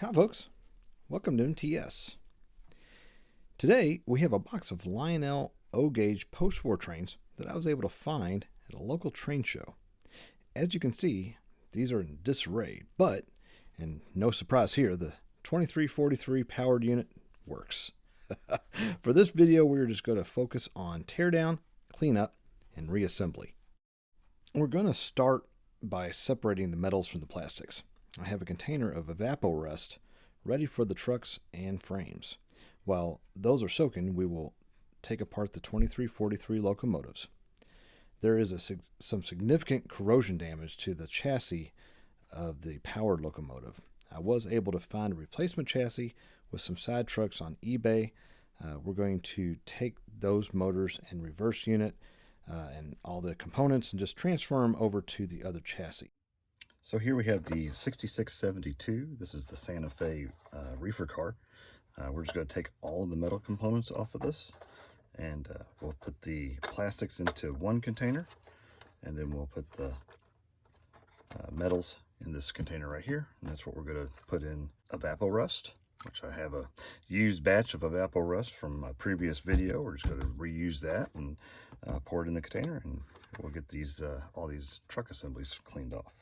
Hi folks, welcome to MTS. Today we have a box of Lionel O-gauge post-war trains that I was able to find at a local train show. As you can see, these are in disarray, but, and no surprise here, the 2343 powered unit works. For this video we're just going to focus on teardown, cleanup, and reassembly. We're going to start by separating the metals from the plastics. I have a container of evaporust ready for the trucks and frames. While those are soaking, we will take apart the 2343 locomotives. There is some significant corrosion damage to the chassis of the powered locomotive. I was able to find a replacement chassis with some side trucks on eBay. We're going to take those motors and reverse unit and all the components and just transfer them over to the other chassis. So here we have the 6672. This is the Santa Fe reefer car. We're just going to take all of the metal components off of this, and we'll put the plastics into one container, and then we'll put the metals in this container right here, and that's what we're going to put in evaporust, which I have a used batch of evaporust from a previous video. We're just going to reuse that and pour it in the container, and we'll get these all these truck assemblies cleaned off.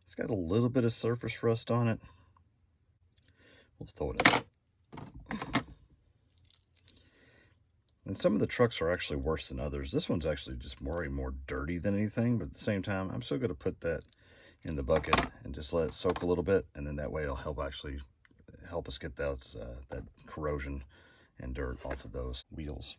It's got a little bit of surface rust on it. Let's throw it in. And some of the trucks are actually worse than others. This one's actually just more dirty than anything, but at the same time, I'm still going to put that in the bucket and just let it soak a little bit, and then that way it'll help us get that corrosion and dirt off of those wheels.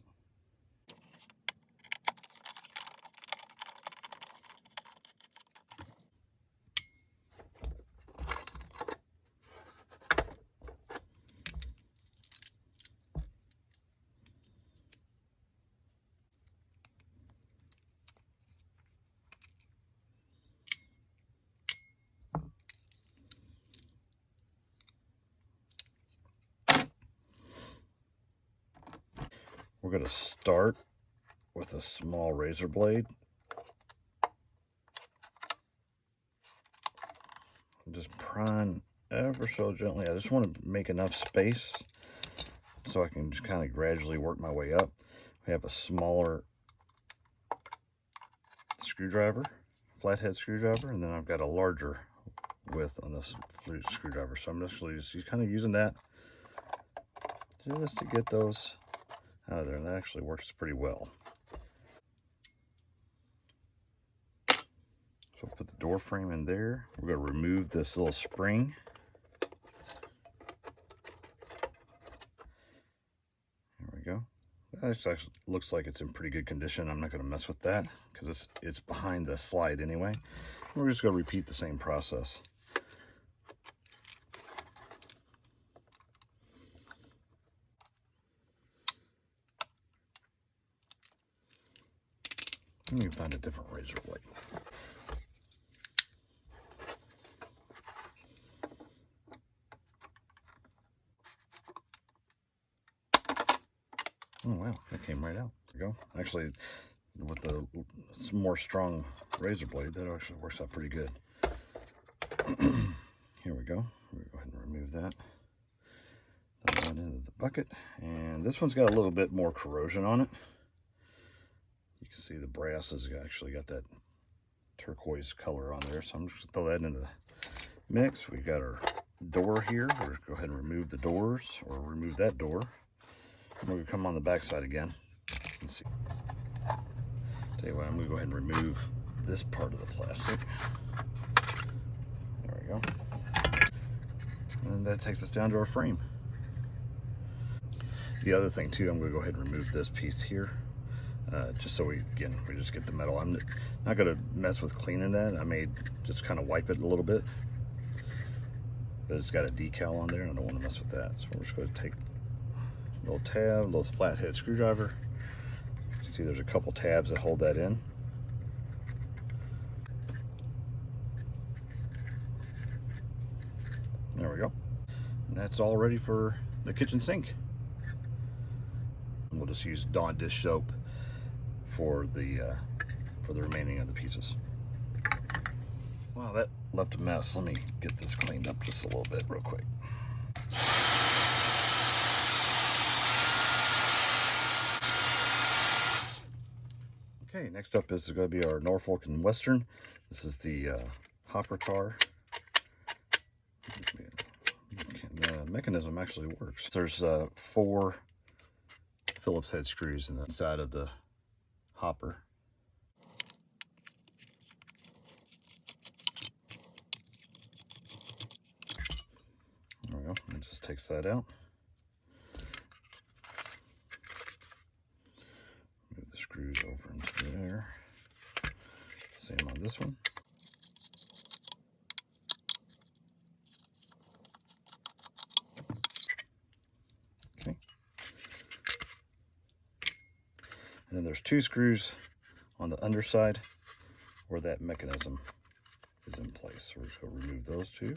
We're going to start with a small razor blade. Just prying ever so gently. I just want to make enough space so I can just kind of gradually work my way up. We have a smaller screwdriver, flathead screwdriver, and then I've got a larger width on this screwdriver. So I'm just kind of using that just to get those out of there, and that actually works pretty well. So we'll put the door frame in there. We're going to remove this little spring. There we go. That actually looks like it's in pretty good condition. I'm not going to mess with that because it's behind the slide anyway. We're just going to repeat the same process. Let me find a different razor blade. Oh wow, that came right out. There you go. Actually, with the more strong razor blade, that actually works out pretty good. Here we go. We'll go ahead and remove that. Throw that into the bucket. And this one's got a little bit more corrosion on it. You can see the brass has actually got that turquoise color on there. So I'm just going to throw that into the mix. We've got our door here. We're going to go ahead and remove the doors, or remove that door. We're going to come on the back side again. Let's see. Tell you what, I'm going to go ahead and remove this part of the plastic. There we go. And that takes us down to our frame. The other thing too, I'm going to go ahead and remove this piece here. Just so we just get the metal. I'm not going to mess with cleaning that. I may just kind of wipe it a little bit. But it's got a decal on there and I don't want to mess with that. So we're just going to take a little tab, a little flathead screwdriver. You see there's a couple tabs that hold that in. There we go. And that's all ready for the kitchen sink. We'll just use Dawn dish soap for the remaining of the pieces. Wow, that left a mess. Let me get this cleaned up just a little bit real quick. Okay, next up is going to be our Norfolk and Western. This is the hopper car. The mechanism actually works. There's 4 Phillips head screws in the side of the hopper. There we go. It just takes that out. Move the screws over into there. Same on this one. Okay. And then there's 2 screws on the underside where that mechanism is in place. So we're just going to remove those 2.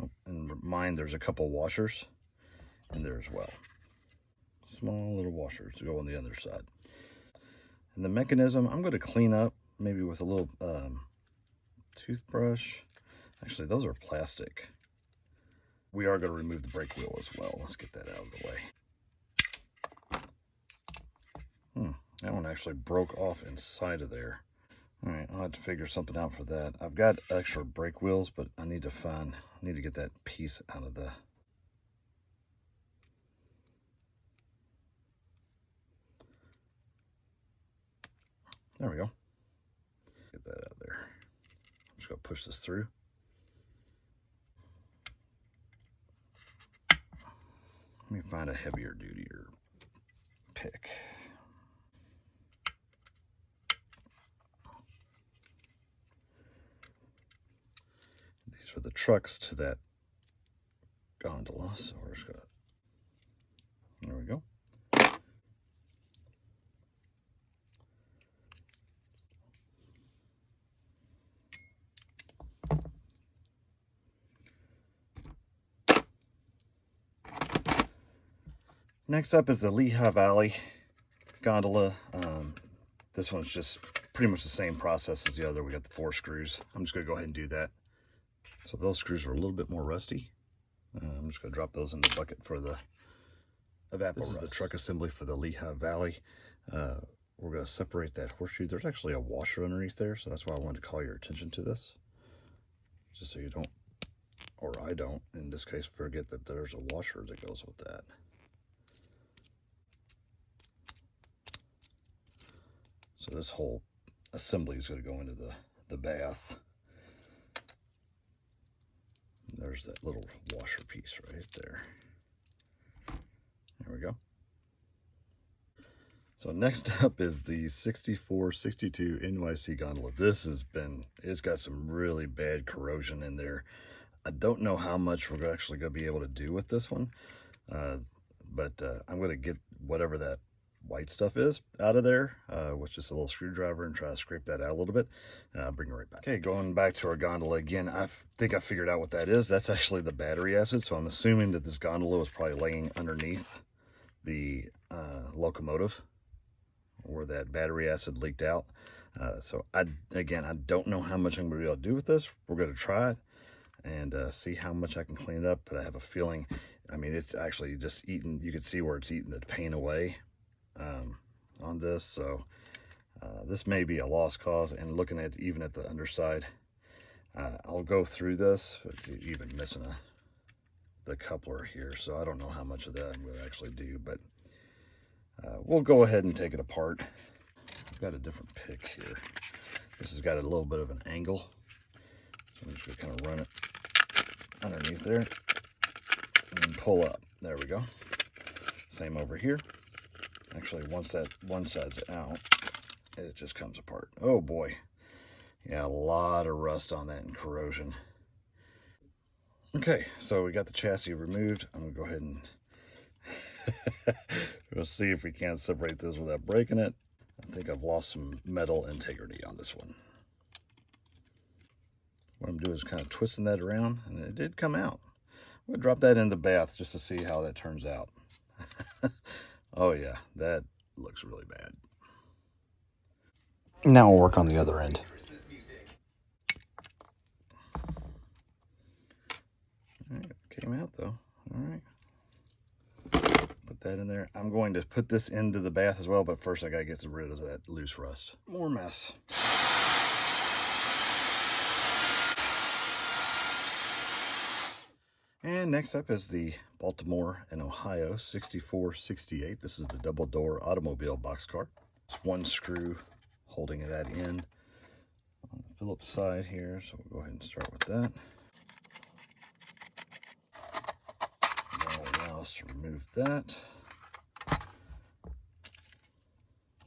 Oh, and mind, there's a couple washers in there as well. Small little washers to go on the underside. And the mechanism, I'm going to clean up maybe with a little toothbrush. Actually, those are plastic. We are going to remove the brake wheel as well. Let's get that out of the way. That one actually broke off inside of there. All right, I'll have to figure something out for that. I've got extra brake wheels, but I need to get that piece out of the... There we go. Get that out of there. I'm just going to push this through. Let me find a heavier duty pick. These are the trucks to that gondola, so we're just going to... There we go. Next up is the Lehigh Valley gondola. This one's just pretty much the same process as the other. We got the 4 screws. I'm just going to go ahead and do that. So those screws are a little bit more rusty. I'm just going to drop those in the bucket for the evapor. This is the truck assembly for the Lehigh Valley. We're going to separate that horseshoe. There's actually a washer underneath there, so that's why I wanted to call your attention to this. Just so you don't, or I don't, in this case, forget that there's a washer that goes with that. So this whole assembly is going to go into the bath. And there's that little washer piece right there. There we go. So next up is the 6462 NYC gondola. It's got some really bad corrosion in there. I don't know how much we're actually going to be able to do with this one, but I'm going to get whatever that white stuff is out of there with just a little screwdriver and try to scrape that out a little bit. I'll bring it right back. Okay, going back to our gondola again, I think I figured out what that is. That's actually the battery acid, so I'm assuming that this gondola was probably laying underneath the locomotive where that battery acid leaked out. So I don't know how much I'm going to be able to do with this. We're going to try it and see how much I can clean it up, but I have a feeling, I mean, it's actually just eating, you can see where it's eating the paint away on this, so this may be a lost cause. And looking at even at the underside, I'll go through this. It's even missing the coupler here, so I don't know how much of that I'm going to actually do, but we'll go ahead and take it apart. I've got a different pick here. This has got a little bit of an angle, so I'm just going to kind of run it underneath there and pull up. There we go. Same over here. Actually, once that one side's out, it just comes apart. Oh boy. Yeah, a lot of rust on that and corrosion. Okay, so we got the chassis removed. I'm going to go ahead and we'll see if we can't separate this without breaking it. I think I've lost some metal integrity on this one. What I'm doing is kind of twisting that around, and it did come out. We'll drop that in the bath just to see how that turns out. Oh yeah, that looks really bad. Now we'll work on the other end. All right, came out though. All right. Put that in there. I'm going to put this into the bath as well, but first I gotta get rid of that loose rust. More mess. And next up is the Baltimore and Ohio 6468. This is the double door automobile boxcar. It's one screw holding that in on the Phillips side here, so we'll go ahead and start with that. That will allow us to remove that.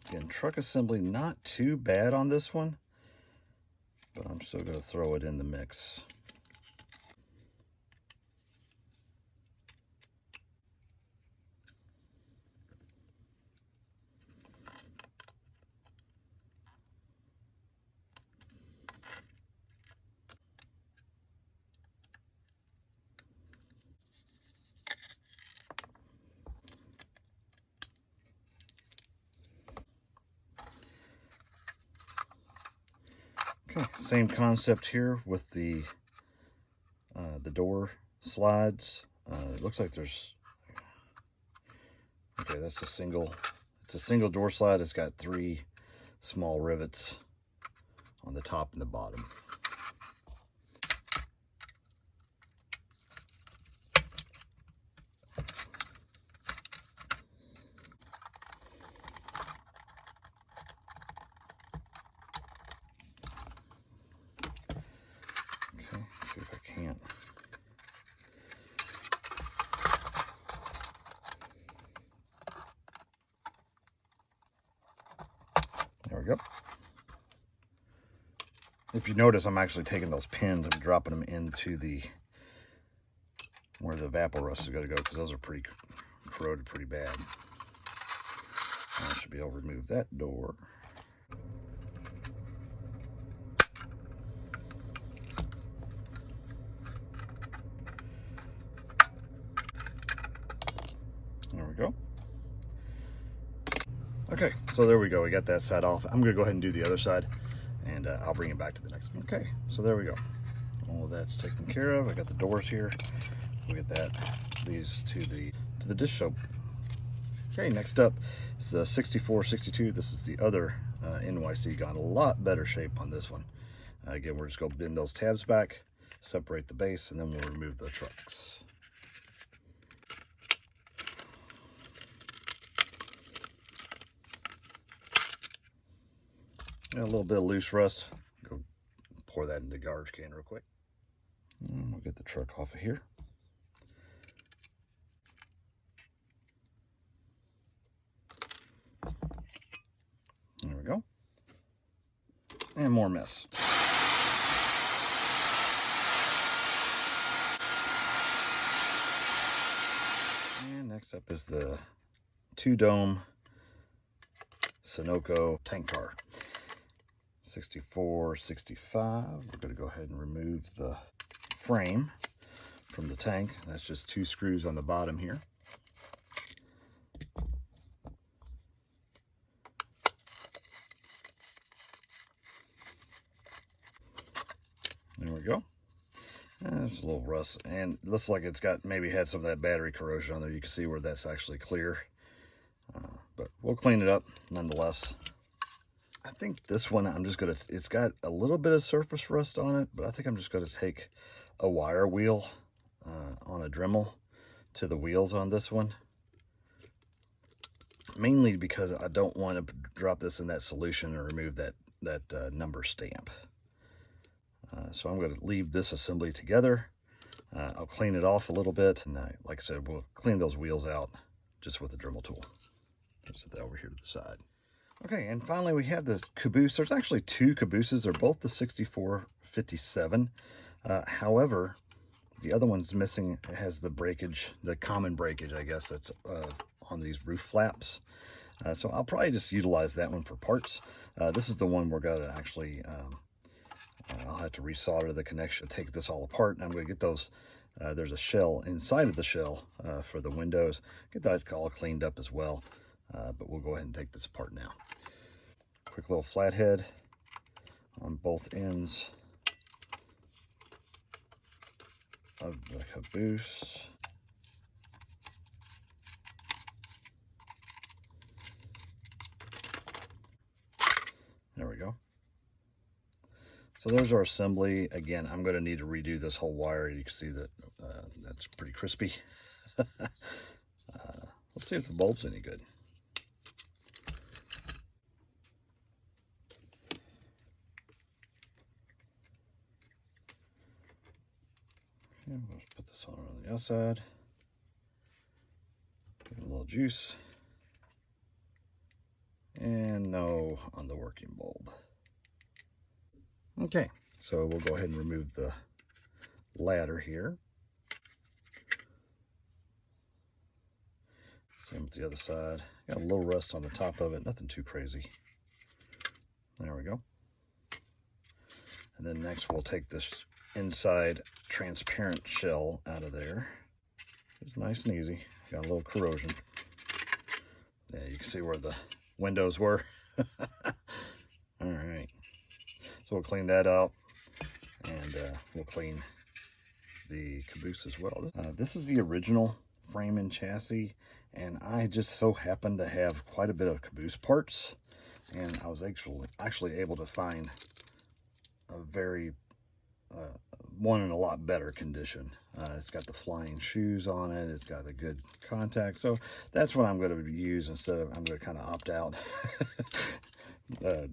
Again, truck assembly not too bad on this one, but I'm still going to throw it in the mix. Okay, same concept here with the door slides. It looks like there's, okay, that's a single, it's a single door slide. It's got 3 small rivets on the top and the bottom. Okay, see if I can't. There we go. If you notice, I'm actually taking those pins and dropping them into the where the vapor rust is going to go, because those are pretty corroded pretty bad. I should be able to remove that door. There we go. Okay, so there we go. We got that side off. I'm going to go ahead and do the other side, and I'll bring it back to the next one. Okay, so there we go. All of that's taken care of. I got the doors here. We'll get that. These to the dish soap. Okay, next up is the 6462. This is the other NYC. Got a lot better shape on this one. Again, we're just going to bend those tabs back, separate the base, and then we'll remove the trucks. Got a little bit of loose rust. Go pour that in the garbage can real quick. And we'll get the truck off of here. There we go. And more mess. And next up is the 2-dome Sunoco tank car. 6465. We're going to go ahead and remove the frame from the tank. That's just 2 screws on the bottom here. There we go. There's a little rust, and it looks like it's got maybe had some of that battery corrosion on there. You can see where that's actually clear, but we'll clean it up nonetheless. I think this one, I'm just gonna, it's got a little bit of surface rust on it, but I think I'm just gonna take a wire wheel on a Dremel to the wheels on this one, mainly because I don't want to drop this in that solution and remove that number stamp. So I'm going to leave this assembly together. I'll clean it off a little bit, and like I said, we'll clean those wheels out just with the Dremel tool. I'll set that over here to the side. Okay, and finally we have the caboose. There's actually 2 cabooses. They're both the 6457. However, the other one's missing. It has the breakage, the common breakage, I guess, that's on these roof flaps. So I'll probably just utilize that one for parts. This is the one we're going to actually, I'll have to resolder the connection, take this all apart, and I'm going to get those there's a shell inside of the shell for the windows. Get that all cleaned up as well. But we'll go ahead and take this apart now. Quick little flathead on both ends of the caboose. There we go. So there's our assembly. Again, I'm going to need to redo this whole wire. You can see that that's pretty crispy. Let's see if the bulb's any good. Okay, let's put this on the outside. Give it a little juice. And no on the working bulb. Okay, so we'll go ahead and remove the ladder here. Same with the other side. Got a little rust on the top of it, nothing too crazy. There we go. And then next we'll take this inside transparent shell out of there. It's nice and easy. Got a little corrosion. Yeah, you can see where the windows were. All right. So we'll clean that out, and we'll clean the caboose as well. This is the original frame and chassis, and I just so happened to have quite a bit of caboose parts, and I was actually able to find a very one in a lot better condition. It's got the flying shoes on it. It's got a good contact. So that's what I'm going to use instead of, I'm going to kind of opt out.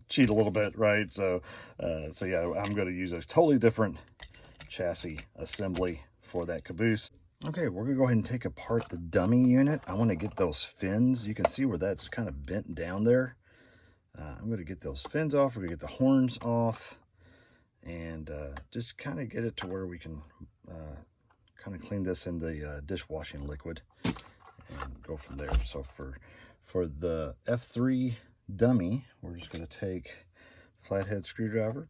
Cheat a little bit, right? So yeah, I'm going to use a totally different chassis assembly for that caboose. Okay, we're going to go ahead and take apart the dummy unit. I want to get those fins. You can see where that's kind of bent down there. I'm going to get those fins off. We're going to get the horns off. And just kind of get it to where we can kind of clean this in the dishwashing liquid and go from there. So for the F3 dummy, we're just going to take flathead screwdriver.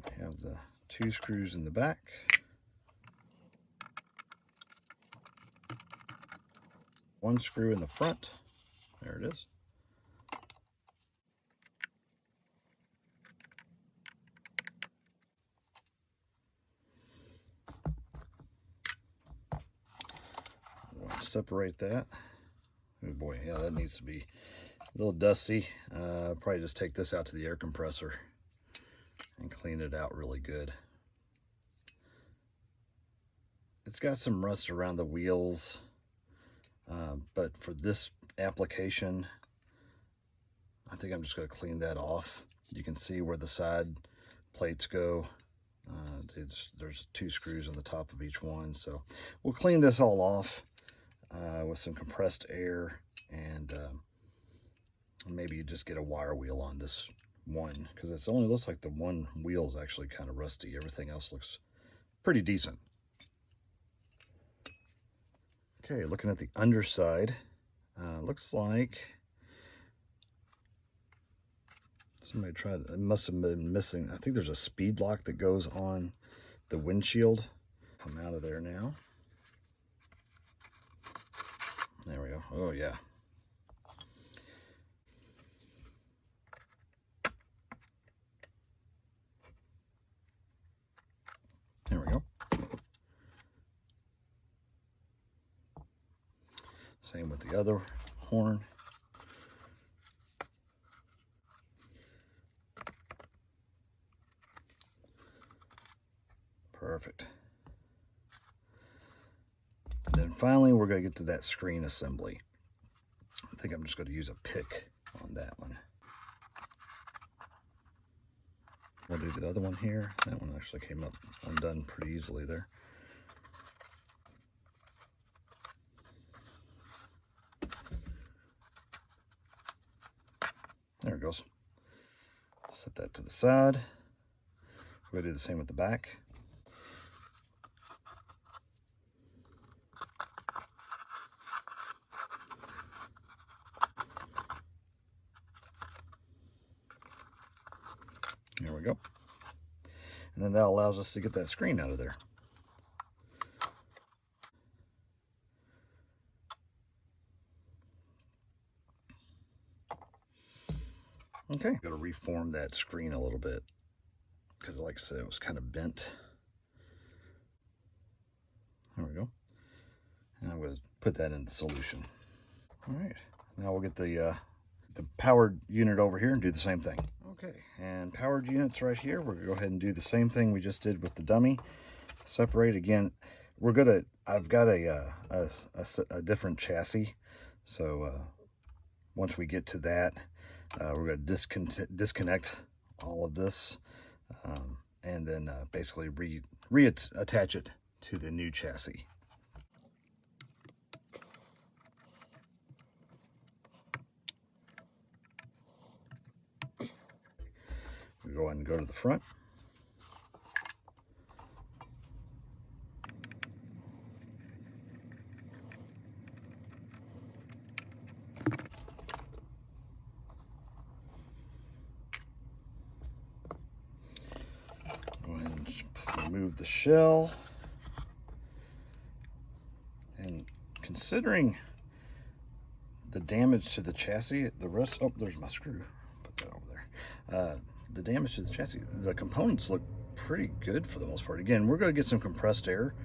We have the 2 screws in the back. One screw in the front. There it is. Separate that. Oh boy, yeah, that needs to be a little dusty. Probably just take this out to the air compressor and clean it out really good. It's got some rust around the wheels, but for this application, I think I'm just going to clean that off. You can see where the side plates go. There's 2 screws on the top of each one, so we'll clean this all off with some compressed air, and maybe you just get a wire wheel on this one, because it only looks like the one wheel is actually kind of rusty. Everything else looks pretty decent. Okay, looking at the underside, looks like somebody tried, it must have been missing. I think there's a speed lock that goes on the windshield. Come out of there now. There we go. Oh yeah. There we go. Same with the other horn. Perfect. And then finally, we're going to get to that screen assembly. I think I'm just going to use a pick on that one. We'll do the other one here. That one actually came up undone pretty easily there. There it goes. Set that to the side. We're going to do the same with the back. There we go. And And then that allows us to get that screen out of there. Okay, got to reform that screen a little bit because, like I said, it was kind of bent. There we go. And I'm going to put that in the solution. All right, now we'll get the powered unit over here and do the same thing. Okay, and powered units right here. We're going to go ahead and do the same thing we just did with the dummy. Separate again. I've got a different chassis, so once we get to that, we're going to disconnect all of this, and then basically reattach it to the new chassis. We go ahead and go to the front. Go ahead and remove the shell. And considering the damage to the chassis, the rest, oh, there's my screw. Put that over there. The damage to the chassis, the components look pretty good for the most part. Again, we're going to get some compressed air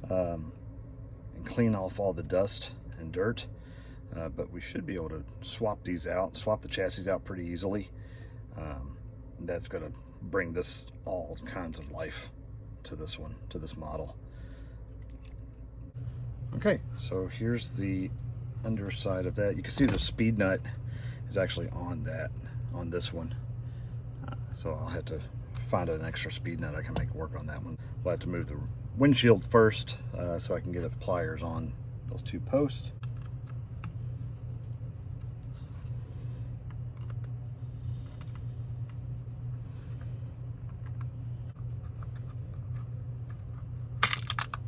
and clean off all the dust and dirt, but we should be able to swap the chassis out pretty easily. That's going to bring this all kinds of life to this model. Okay, so here's the underside of that. You can see the speed nut is actually on this one. So I'll have to find an extra speed nut I can make work on that one. We'll have to move the windshield first so I can get the pliers on those two posts.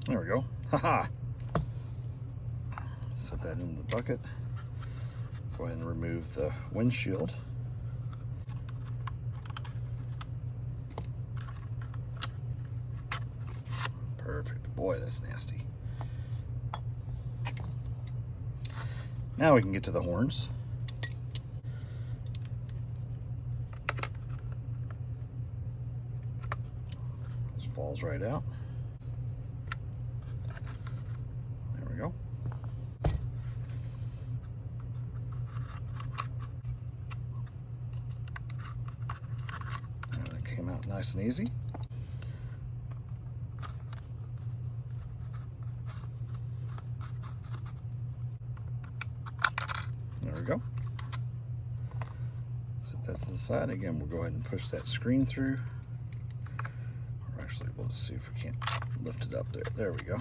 There we go. Haha. Set that in the bucket. Go ahead and remove the windshield. Perfect. Boy, that's nasty. Now we can get to the horns. This falls right out. There we go. And it came out nice and easy. There we go. Set that to the side. Again, we'll go ahead and push that screen through. Or actually, we'll just see if we can't lift it up there. There we go.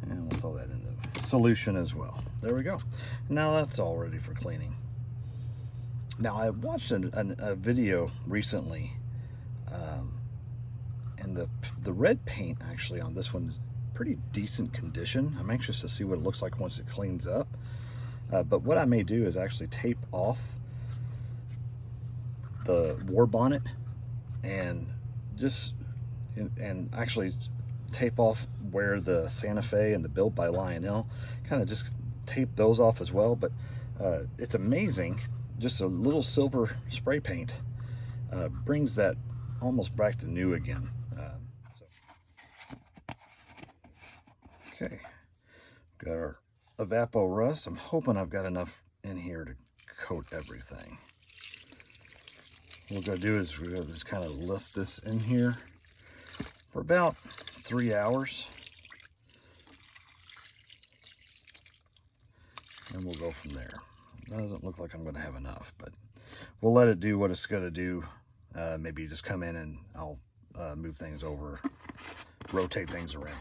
And we'll throw that in the solution as well. There we go. Now that's all ready for cleaning. Now I watched a video recently, and the red paint actually on this one is pretty decent condition. I'm anxious to see what it looks like once it cleans up. But what I may do is actually tape off the war bonnet and actually tape off where the Santa Fe and the Built by Lionel, kind of just tape those off as well. But it's amazing, just a little silver spray paint brings that almost back to new again. Okay, got our Evapo Rust. I'm hoping I've got enough in here to coat everything. What we're going to do is we're going to just kind of lift this in here for about 3 hours. And we'll go from there. It doesn't look like I'm going to have enough, but we'll let it do what it's going to do. Maybe just come in and I'll move things over, rotate things around.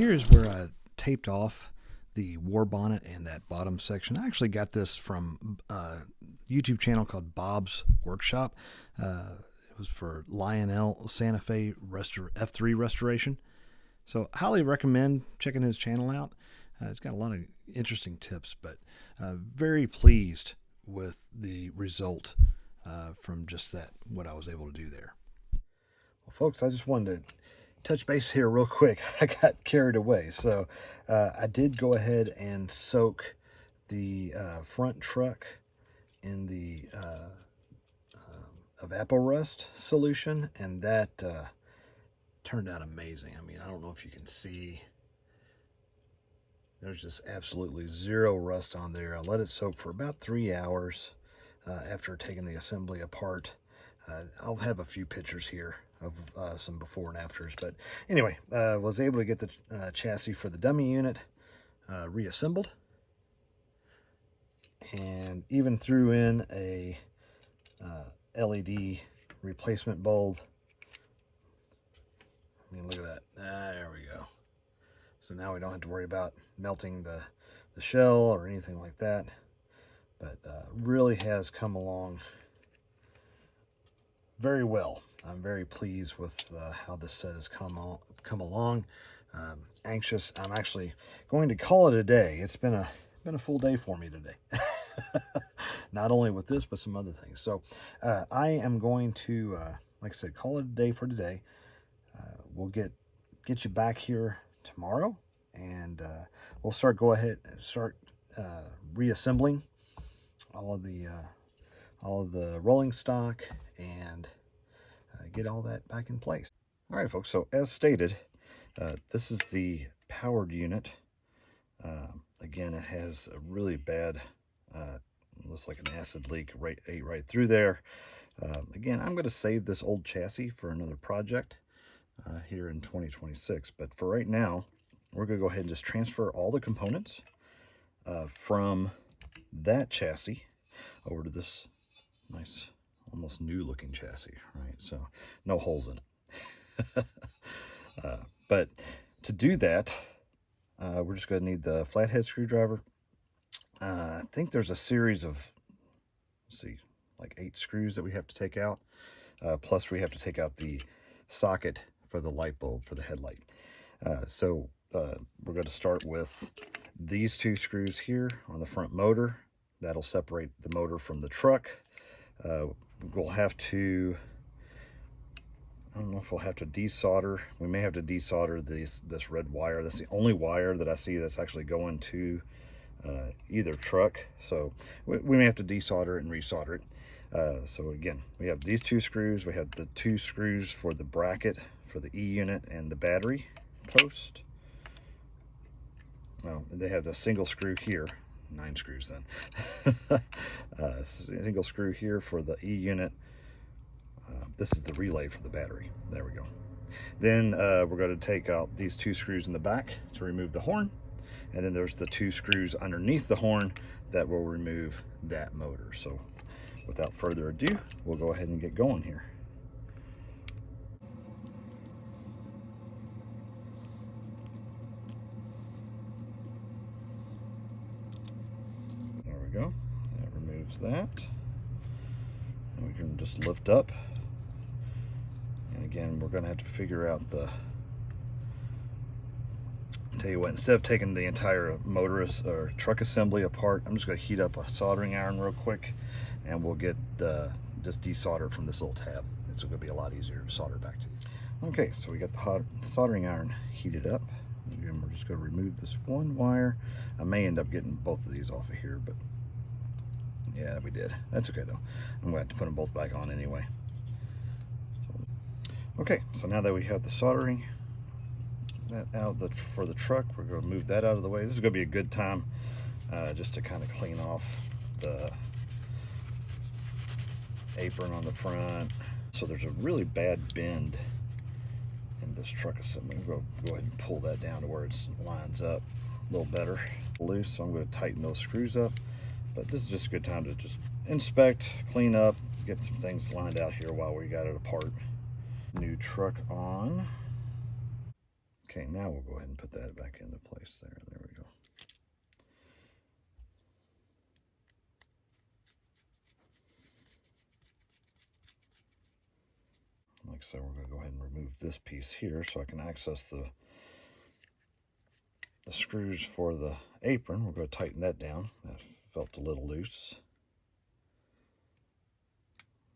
Here's where I taped off the war bonnet and that bottom section. I actually got this from a YouTube channel called Bob's Workshop. It was for Lionel Santa Fe F3 restoration. So highly recommend checking his channel out. It's got a lot of interesting tips, but very pleased with the result from just that, what I was able to do there. Well, folks, I just wanted to touch base here real quick. I got carried away. So I did go ahead and soak the front truck in the evaporust solution, and that turned out amazing. I mean, I don't know if you can see, there's just absolutely zero rust on there. I let it soak for about 3 hours after taking the assembly apart. I'll have a few pictures here of some before and afters, but anyway, was able to get the chassis for the dummy unit reassembled, and even threw in a LED replacement bulb. I mean, look at that. There we go. So now we don't have to worry about melting the shell or anything like that. But really has come along very well. I'm very pleased with how this set has come along. Anxious. I'm actually going to call it a day. It's been a full day for me today. Not only with this, but some other things. So I am going to, like I said, call it a day for today. We'll get you back here tomorrow, and we'll start reassembling all of the rolling stock and get all that back in place. All right, folks. So as stated, this is the powered unit. Again, it has a really bad, looks like an acid leak right through there. Again, I'm going to save this old chassis for another project here in 2026. But for right now, we're going to go ahead and just transfer all the components from that chassis over to this nice, almost new looking chassis, right? So no holes in it. But to do that, we're just going to need the flathead screwdriver. I think there's a series of, let's see, like 8 screws that we have to take out. Plus we have to take out the socket for the light bulb for the headlight. So we're going to start with these 2 screws here on the front motor. That'll separate the motor from the truck. We'll have to, I don't know if we'll have to desolder. We may have to desolder this red wire. That's the only wire that I see that's actually going to either truck. So we may have to desolder it and resolder it. So again, we have these 2 screws. We have the 2 screws for the bracket for the E unit and the battery post. Well, they have the single screw here. 9 screws then. Single screw here for the E unit. This is the relay for the battery. There we go. Then we're going to take out these 2 screws in the back to remove the horn. And then there's the 2 screws underneath the horn that will remove that motor. So without further ado, we'll go ahead and get going here. There we go. That removes that. And we can just lift up. And again, we're going to have to figure out tell you what, instead of taking the entire motor or truck assembly apart, I'm just going to heat up a soldering iron real quick, and we'll get just desolder from this little tab. It's going to be a lot easier to solder back to. Okay, so we got the hot soldering iron heated up. Again, we're just going to remove this one wire. I may end up getting both of these off of here, but yeah, we did. That's okay though. I'm going to have to put them both back on anyway. Okay, so now that we have the soldering that out for the truck, we're going to move that out of the way. This is going to be a good time just to kind of clean off the apron on the front. So there's a really bad bend in this truck assembly. I'm going to go ahead and pull that down to where it lines up a little better. Loose, so I'm going to tighten those screws up. But this is just a good time to just inspect, clean up, get some things lined out here while we got it apart. New truck on. Okay, now we'll go ahead and put that back into place there. There we go. Like I said, we're going to go ahead and remove this piece here so I can access the screws for the apron. We're going to tighten that down. That felt a little loose.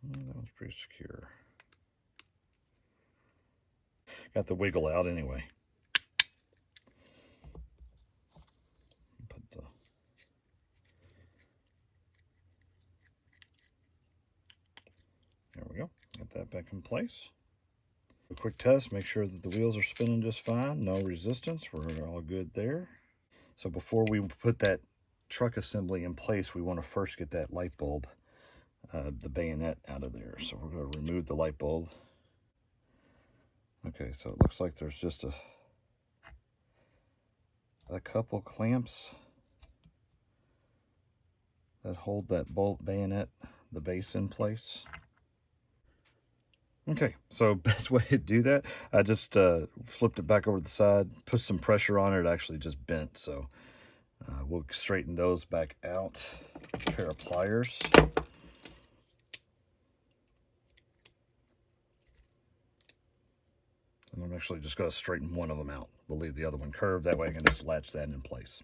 That one's pretty secure. Got the wiggle out anyway. There we go. Got that back in place. A quick test, make sure that the wheels are spinning just fine. No resistance. We're all good there. So before we put that truck assembly in place, we want to first get that light bulb, the bayonet, out of there. So we're going to remove the light bulb. Okay, so it looks like there's just a couple clamps that hold that bolt bayonet, the base, in place. Okay, so best way to do that, I just flipped it back over to the side, put some pressure on it. It actually just bent, so we'll straighten those back out. A pair of pliers. And I'm actually just going to straighten one of them out. We'll leave the other one curved. That way I can just latch that in place.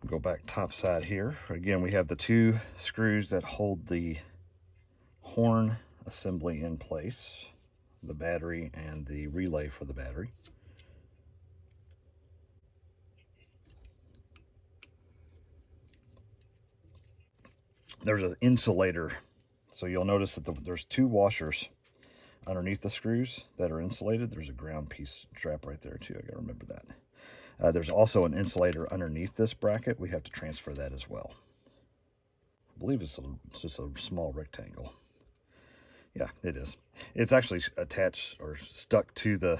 Go back top side here. Again, we have the two screws that hold the horn assembly in place, the battery and the relay for the battery. There's an insulator, so you'll notice that there's two washers underneath the screws that are insulated. There's a ground piece strap right there too. I gotta remember that. There's also an insulator underneath this bracket. We have to transfer that as well. I believe it's just a small rectangle. Yeah, it is. It's actually attached or stuck to the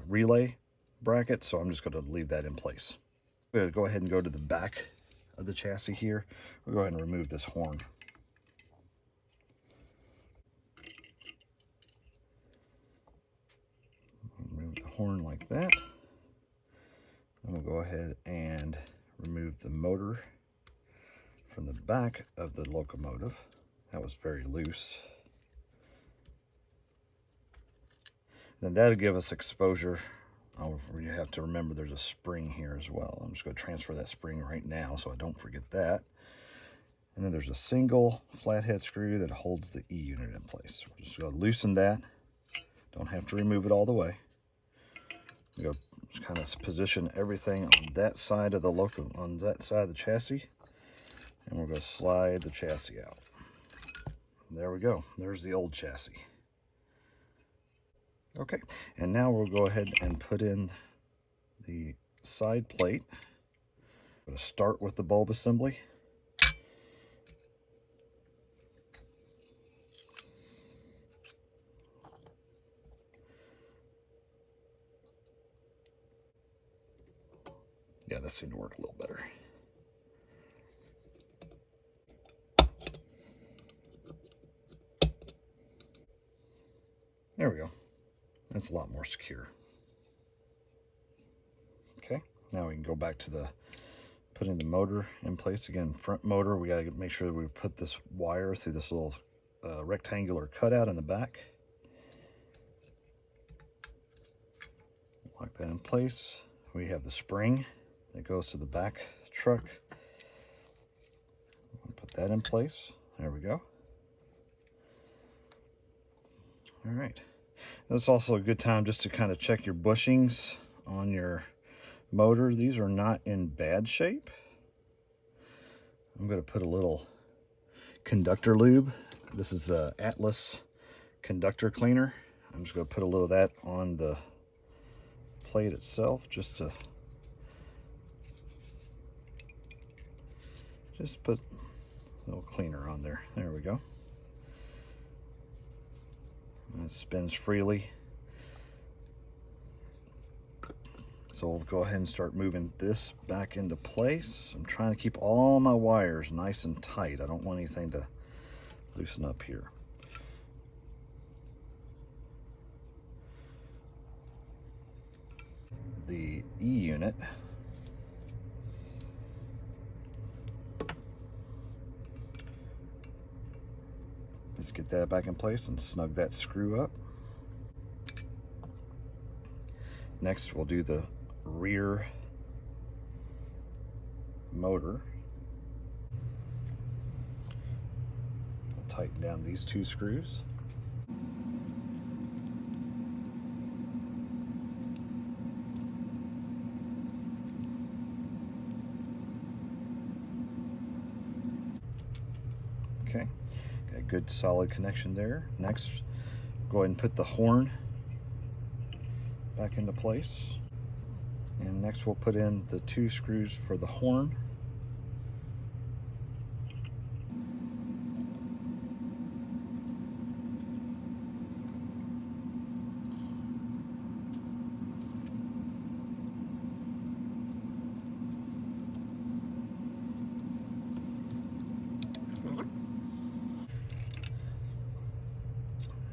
relay bracket, so I'm just going to leave that in place. We're going to go ahead and go to the back of the chassis here. We'll go ahead and remove this horn. Remove the horn like that. Then we'll go ahead and remove the motor from the back of the locomotive. That was very loose. Then that'll give us exposure. You have to remember there's a spring here as well. I'm just going to transfer that spring right now so I don't forget that. And then there's a single flathead screw that holds the E unit in place. We're just going to loosen that. Don't have to remove it all the way. We're going to just kind of position everything on that side of the chassis, and we're going to slide the chassis out. There we go. There's the old chassis. Okay, and now we'll go ahead and put in the side plate. I'm going to start with the bulb assembly. Yeah, that seemed to work a little better. There we go. That's a lot more secure. Okay, now we can go back to putting the motor in place. Again, front motor, we got to make sure that we put this wire through this little rectangular cutout in the back. Lock that in place. We have the spring that goes to the back truck. Put that in place. There we go. All right. That's also a good time just to kind of check your bushings on your motor. These are not in bad shape. I'm going to put a little conductor lube. This is the Atlas conductor cleaner. I'm just going to put a little of that on the plate itself just to put a little cleaner on there. There we go. And it spins freely. So we'll go ahead and start moving this back into place. I'm trying to keep all my wires nice and tight. I don't want anything to loosen up here. the E unit. Let's get that back in place and snug that screw up. Next, we'll do the rear motor. We'll tighten down these two screws. Okay, got a good solid connection there. Next, go ahead and put the horn back into place. And next we'll put in the two screws for the horn.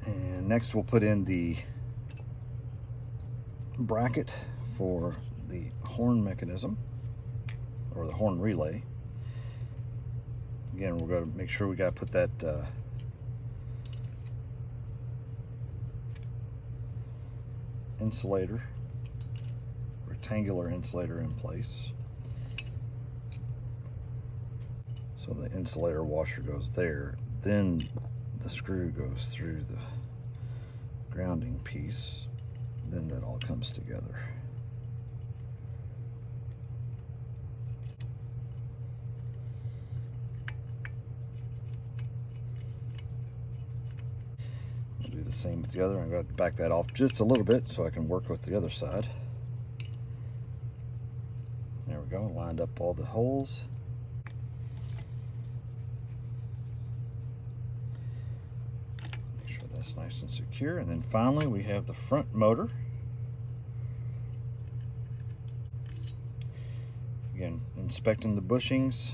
And next we'll put in the bracket for the horn mechanism, or the horn relay. Again, we're going to make sure we got to put that insulator, rectangular insulator in place. So the insulator washer goes there, then the screw goes through the grounding piece, then that all comes together. I'll do the same with the other. I'm going to back that off just a little bit so I can work with the other side. There we go, lined up all the holes. Make sure that's nice and secure. And then finally we have the front motor. Again, inspecting the bushings,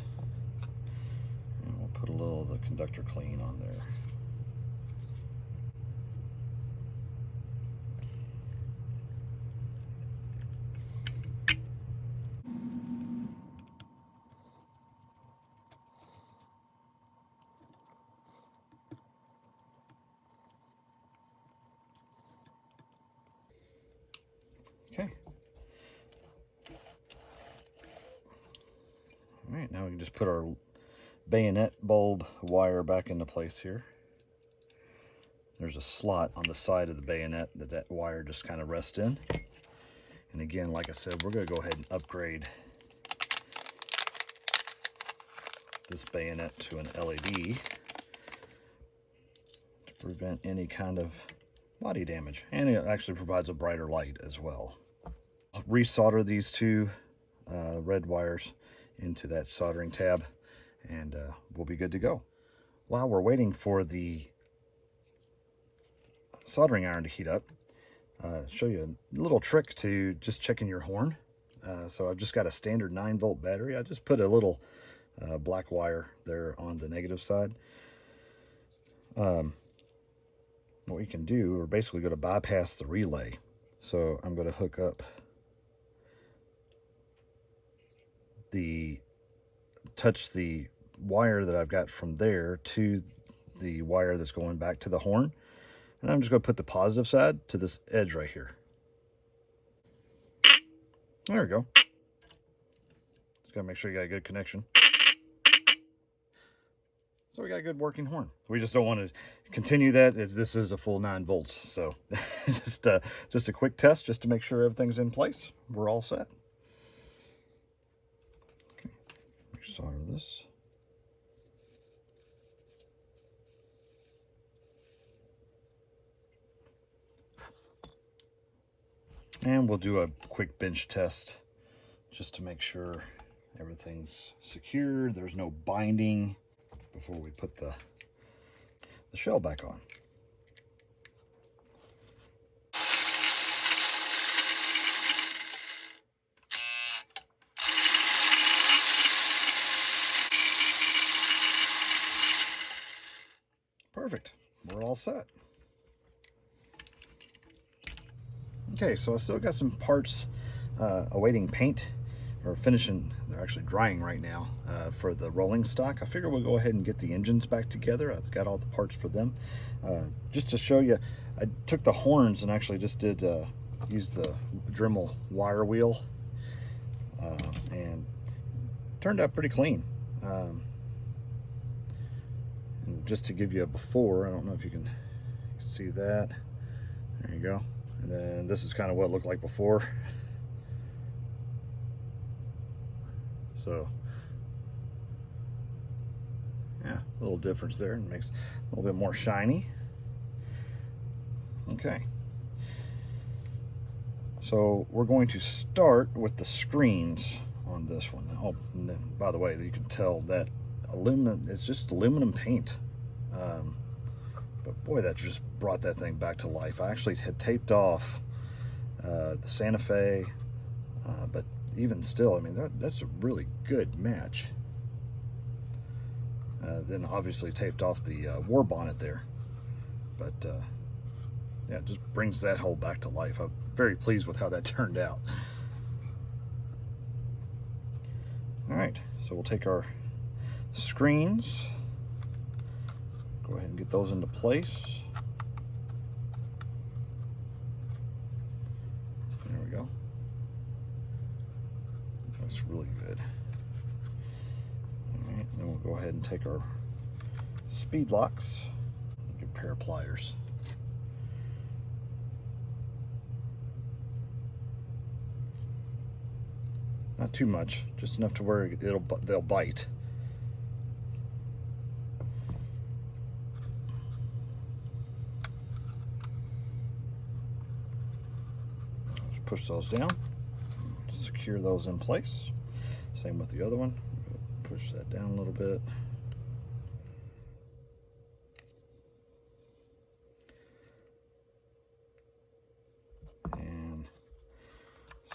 and we'll put a little of the conductor clean on there. Okay. All right, now we can just put our bayonet bulb wire back into place here. There's a slot on the side of the bayonet that wire just kind of rests in. And again, like I said, we're going to go ahead and upgrade this bayonet to an LED to prevent any kind of body damage. And it actually provides a brighter light as well. I'll resolder these two red wires into that soldering tab, and we'll be good to go. While we're waiting for the soldering iron to heat up, show you a little trick to just checking your horn. So I've just got a standard 9-volt battery. I just put a little black wire there on the negative side. What we can do, we're basically going to bypass the relay. So I'm going to hook up touch the wire that I've got from there to the wire that's going back to the horn. And I'm just going to put the positive side to this edge right here. There we go. Just got to make sure you got a good connection. So we got a good working horn. We just don't want to continue that, as this is a full 9 volts. So just a quick test just to make sure everything's in place. We're all set. Okay, solder this. And we'll do a quick bench test just to make sure everything's secure, there's no binding, before we put the shell back on. Perfect, we're all set. Okay, so I still got some parts awaiting paint, or finishing. They're actually drying right now for the rolling stock. I figure we'll go ahead and get the engines back together. I've got all the parts for them. Just to show you, I took the horns and actually just did use the Dremel wire wheel, and turned out pretty clean. And just to give you a before, I don't know if you can see that. There you go. And then this is kind of what it looked like before. So yeah, a little difference there, and makes it a little bit more shiny. Okay, so we're going to start with the screens on this one. Oh, and then, by the way, you can tell that aluminum, it's just aluminum paint. But boy, that just brought that thing back to life. I actually had taped off the Santa Fe, but even still, I mean, that's a really good match. Then obviously taped off the war bonnet there, but yeah, it just brings that hole back to life. I'm very pleased with how that turned out. All right, so we'll take our screens, go ahead and get those into place. There we go. That's really good. All right, then we'll go ahead and take our speed locks, get a pair of pliers. Not too much, just enough to where they'll bite. Just push those down, secure those in place. Same with the other one. Push that down a little bit. And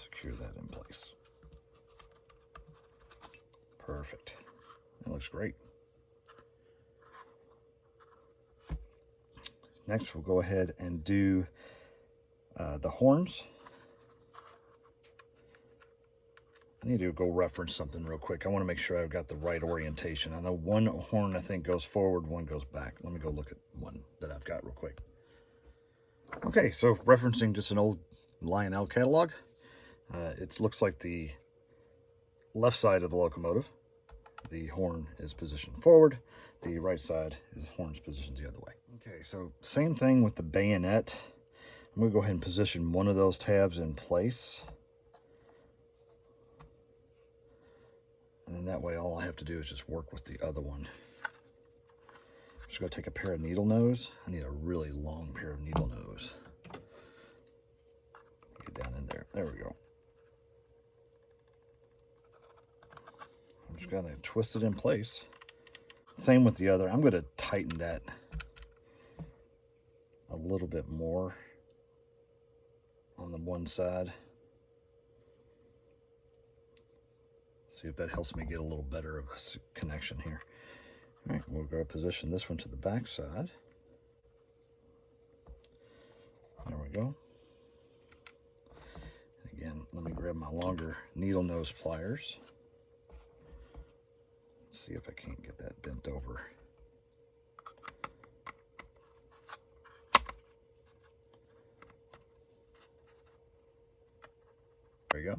secure that in place. Perfect. That looks great. Next, we'll go ahead and do the horns. I need to go reference something real quick. I want to make sure I've got the right orientation. I know one horn I think goes forward, one goes back. Let me go look at one that I've got real quick. Okay, so referencing just an old Lionel catalog, it looks like the left side of the locomotive, the horn is positioned forward. The right side is horn's positioned the other way. Okay, so same thing with the bayonet. I'm going to go ahead and position one of those tabs in place. And then that way all I have to do is just work with the other one. I'm just going to take a pair of needle nose. I need a really long pair of needle nose. Get down in there. There we go. I'm just going to twist it in place. Same with the other. I'm going to tighten that a little bit more on the one side. See if that helps me get a little better of a connection here. All right, we'll go position this one to the back side. There we go. And again, let me grab my longer needle nose pliers. Let's see if I can't get that bent over. There we go.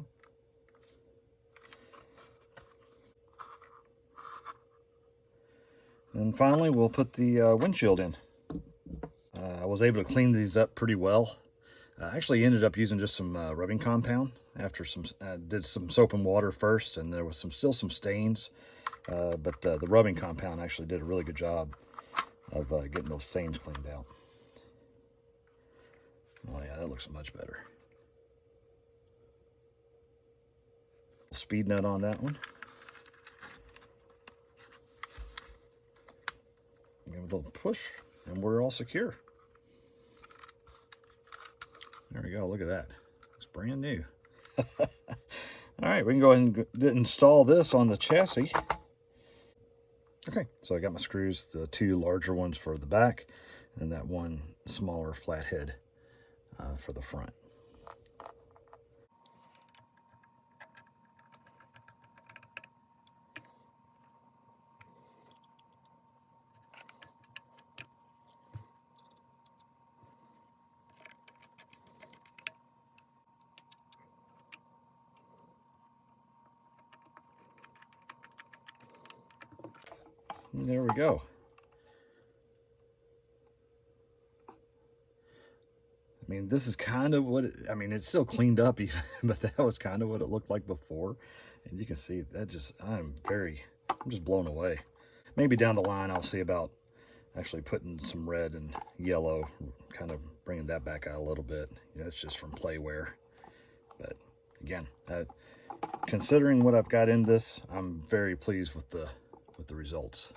And finally, we'll put the windshield in. I was able to clean these up pretty well. I actually ended up using just some rubbing compound after did some soap and water first, and there was still some stains. But the rubbing compound actually did a really good job of getting those stains cleaned out. Oh yeah, that looks much better. Speed nut on that one. Give it a little push, and we're all secure. There we go, look at that. It's brand new. All right, we can go ahead and install this on the chassis. Okay, so I got my screws, the two larger ones for the back, and that one smaller flathead for the front. And there we go. I mean, this is kind of what it's still cleaned up even, but that was kind of what it looked like before. And you can see that I'm just blown away. Maybe down the line I'll see about actually putting some red and yellow, kind of bringing that back out a little bit. It's just from play wear. But again, considering what I've got in this, I'm very pleased with the results.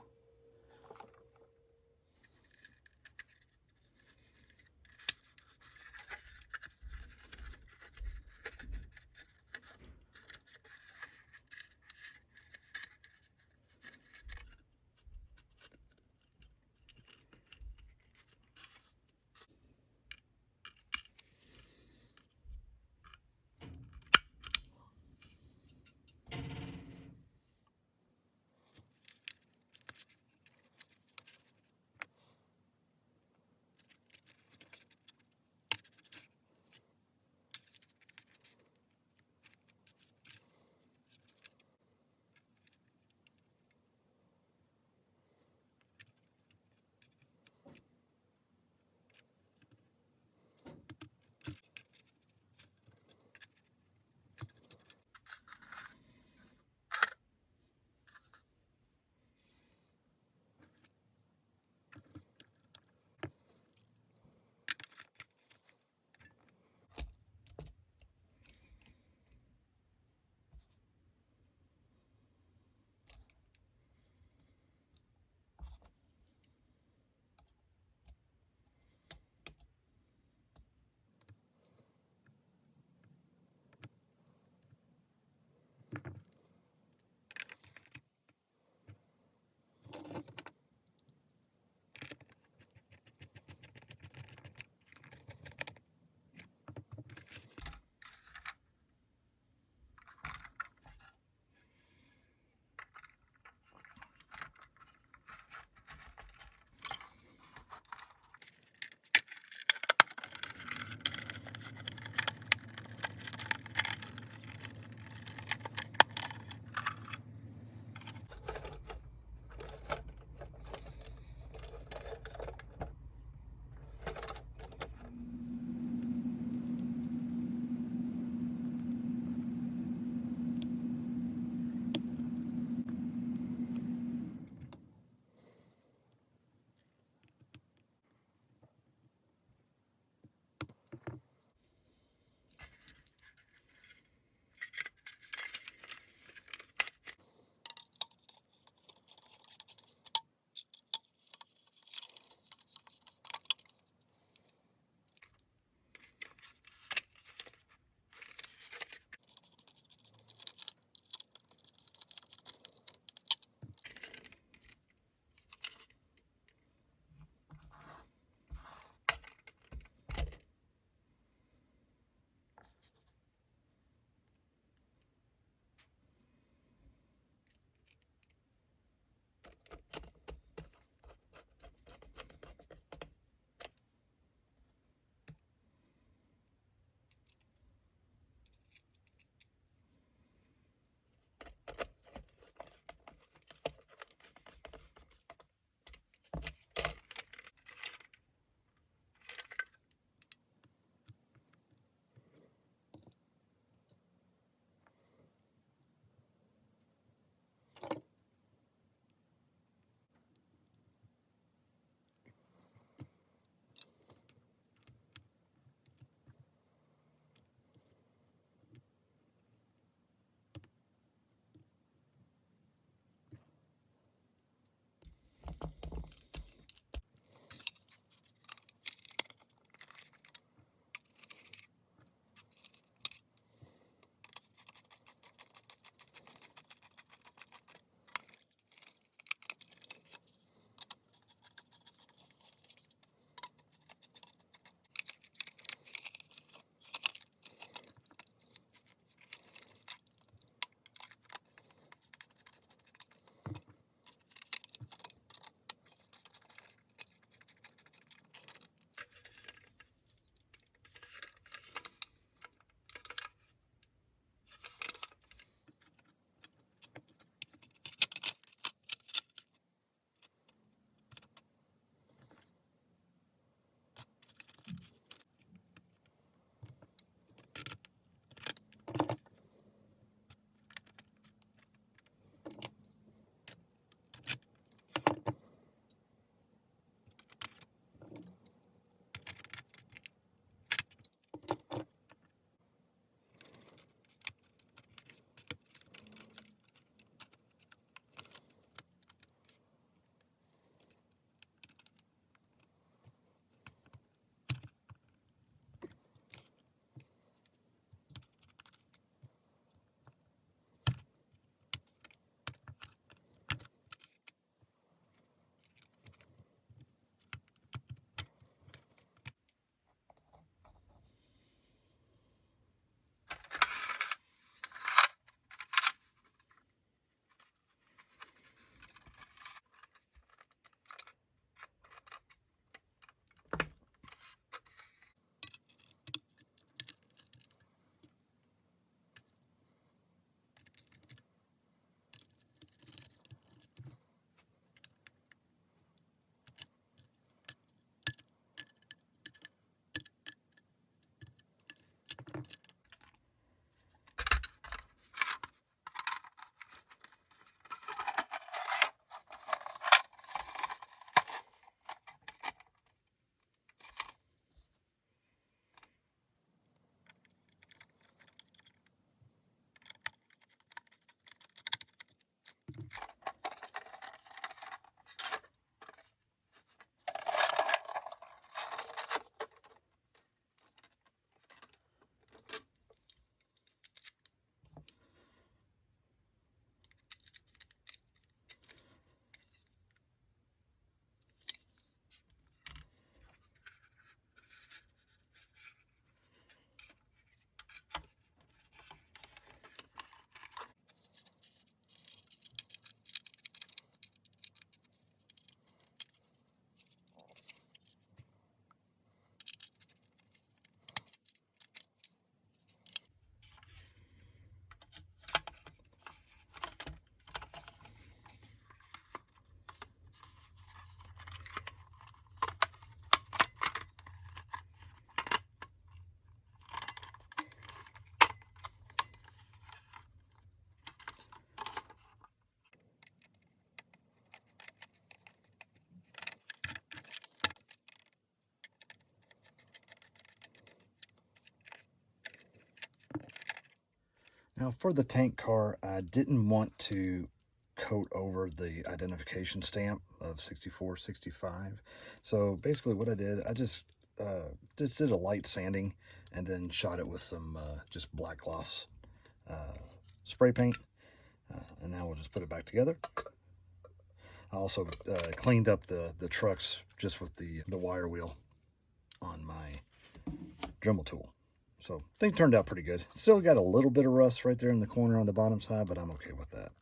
Now for the tank car, I didn't want to coat over the identification stamp of 6465. So basically what I did, I just did a light sanding and then shot it with some just black gloss spray paint. And now we'll just put it back together. I also cleaned up the trucks just with the wire wheel on my Dremel tool. So they turned out pretty good. Still got a little bit of rust right there in the corner on the bottom side, but I'm okay with that.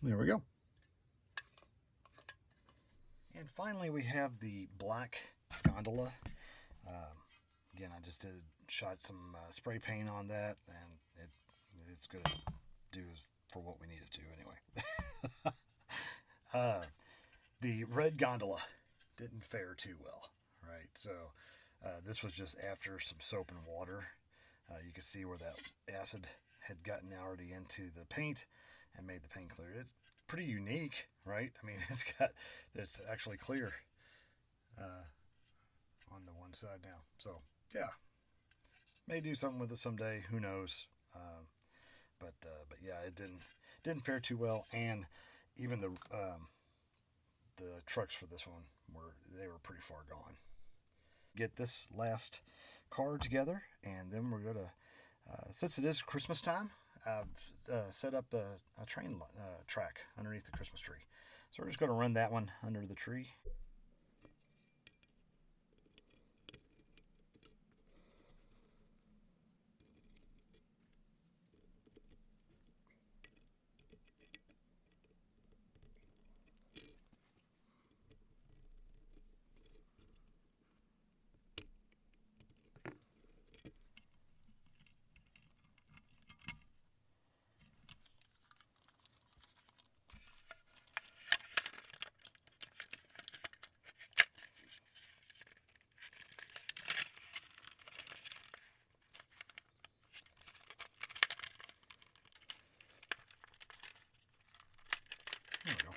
There we go. And finally we have the black gondola. Again, I just shot some spray paint on that, and it's going to do for what we need it to anyway. The red gondola didn't fare too well, right? So this was just after some soap and water. You can see where that acid had gotten already into the paint and made the paint clear. It's pretty unique, right? I mean, it's actually clear on the one side now. So yeah, may do something with it someday. Who knows? But yeah, it didn't fare too well, and even the trucks for this one were pretty far gone. Get this last car together, and then we're gonna since it is Christmas time, I've set up a train track underneath the Christmas tree. So we're just gonna run that one under the tree. There we go.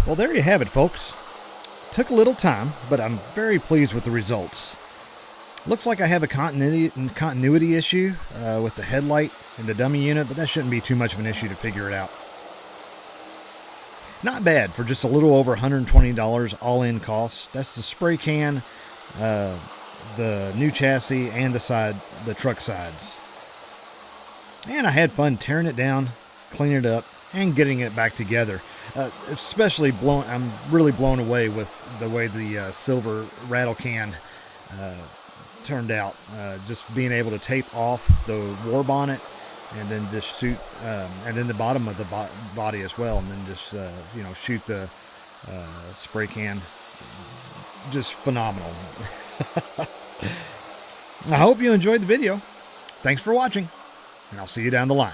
Well, there you have it, folks. Took a little time, but I'm very pleased with the results. Looks like I have a continuity issue with the headlight and the dummy unit, but that shouldn't be too much of an issue to figure it out. Not bad for just a little over $120 all-in costs. That's the spray can, the new chassis, and the truck sides. And I had fun tearing it down cleaning it up, and getting it back together. Especially I'm really blown away with the way the silver rattle can turned out. Just being able to tape off the war bonnet and then just shoot, and then the bottom of the body as well, and then just shoot the spray can. Just phenomenal. I hope you enjoyed the video. Thanks for watching, and I'll see you down the line.